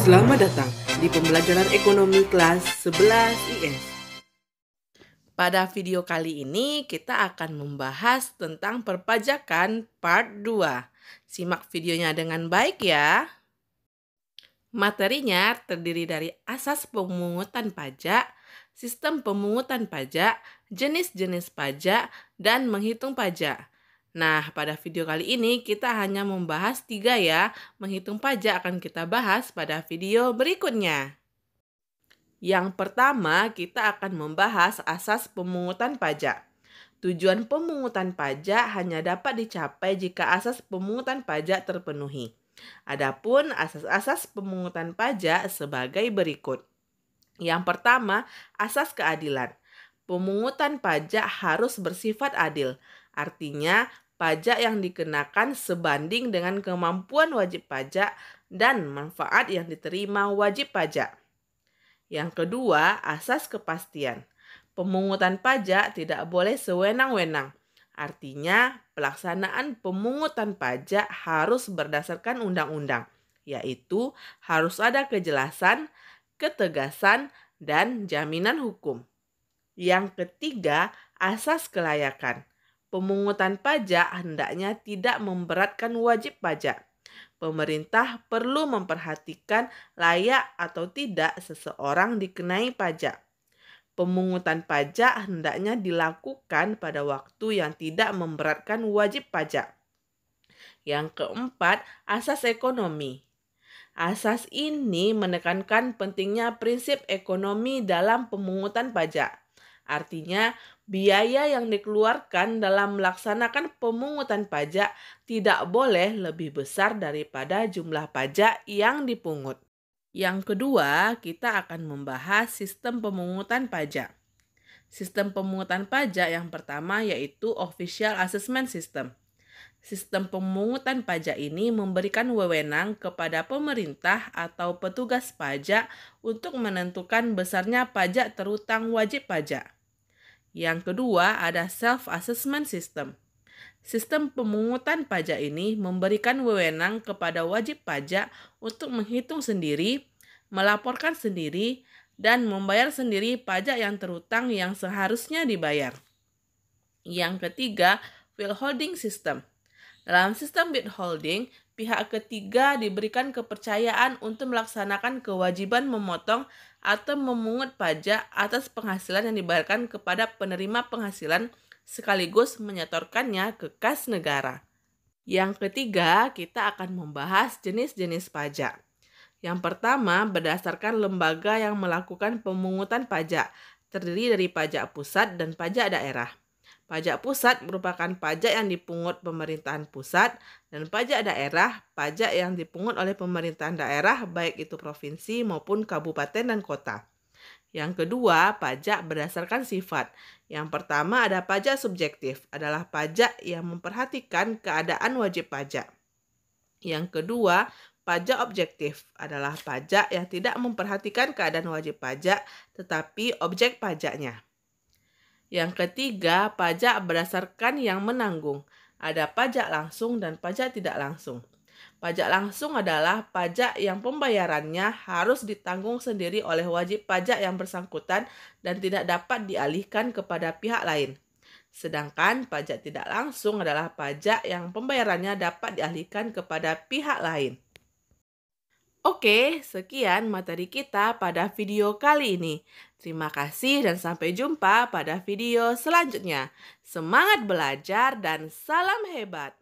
Selamat datang di pembelajaran ekonomi kelas 11 IS. Pada video kali ini kita akan membahas tentang perpajakan part 2. Simak videonya dengan baik ya. Materinya terdiri dari asas pemungutan pajak, sistem pemungutan pajak, jenis-jenis pajak, dan menghitung pajak. Nah, pada video kali ini kita hanya membahas 3 ya. Menghitung pajak akan kita bahas pada video berikutnya. Yang pertama, kita akan membahas asas pemungutan pajak. Tujuan pemungutan pajak hanya dapat dicapai jika asas pemungutan pajak terpenuhi. Adapun asas-asas pemungutan pajak sebagai berikut. Yang pertama, asas keadilan. Pemungutan pajak harus bersifat adil. Artinya, pajak yang dikenakan sebanding dengan kemampuan wajib pajak dan manfaat yang diterima wajib pajak. Yang kedua, asas kepastian. Pemungutan pajak tidak boleh sewenang-wenang. Artinya, pelaksanaan pemungutan pajak harus berdasarkan undang-undang, yaitu harus ada kejelasan, ketegasan, dan jaminan hukum. Yang ketiga, asas kelayakan. Pemungutan pajak hendaknya tidak memberatkan wajib pajak. Pemerintah perlu memperhatikan layak atau tidak seseorang dikenai pajak. Pemungutan pajak hendaknya dilakukan pada waktu yang tidak memberatkan wajib pajak. Yang keempat, asas ekonomi. Asas ini menekankan pentingnya prinsip ekonomi dalam pemungutan pajak. Artinya, biaya yang dikeluarkan dalam melaksanakan pemungutan pajak tidak boleh lebih besar daripada jumlah pajak yang dipungut. Yang kedua, kita akan membahas sistem pemungutan pajak. Sistem pemungutan pajak yang pertama yaitu Official Assessment System. Sistem pemungutan pajak ini memberikan wewenang kepada pemerintah atau petugas pajak untuk menentukan besarnya pajak terutang wajib pajak. Yang kedua ada Self-Assessment System. Sistem pemungutan pajak ini memberikan wewenang kepada wajib pajak untuk menghitung sendiri, melaporkan sendiri, dan membayar sendiri pajak yang terutang yang seharusnya dibayar. Yang ketiga, Withholding System. Dalam sistem withholding, pihak ketiga diberikan kepercayaan untuk melaksanakan kewajiban memotong atau memungut pajak atas penghasilan yang dibayarkan kepada penerima penghasilan sekaligus menyetorkannya ke kas negara. Yang ketiga, kita akan membahas jenis-jenis pajak. Yang pertama, berdasarkan lembaga yang melakukan pemungutan pajak, terdiri dari pajak pusat dan pajak daerah. Pajak pusat merupakan pajak yang dipungut pemerintahan pusat, dan pajak daerah, pajak yang dipungut oleh pemerintahan daerah baik itu provinsi maupun kabupaten dan kota. Yang kedua, pajak berdasarkan sifat. Yang pertama ada pajak subjektif, adalah pajak yang memperhatikan keadaan wajib pajak. Yang kedua, pajak objektif, adalah pajak yang tidak memperhatikan keadaan wajib pajak, tetapi objek pajaknya. Yang ketiga, pajak berdasarkan yang menanggung. Ada pajak langsung dan pajak tidak langsung. Pajak langsung adalah pajak yang pembayarannya harus ditanggung sendiri oleh wajib pajak yang bersangkutan dan tidak dapat dialihkan kepada pihak lain. Sedangkan pajak tidak langsung adalah pajak yang pembayarannya dapat dialihkan kepada pihak lain. Oke, sekian materi kita pada video kali ini. Terima kasih dan sampai jumpa pada video selanjutnya. Semangat belajar dan salam hebat!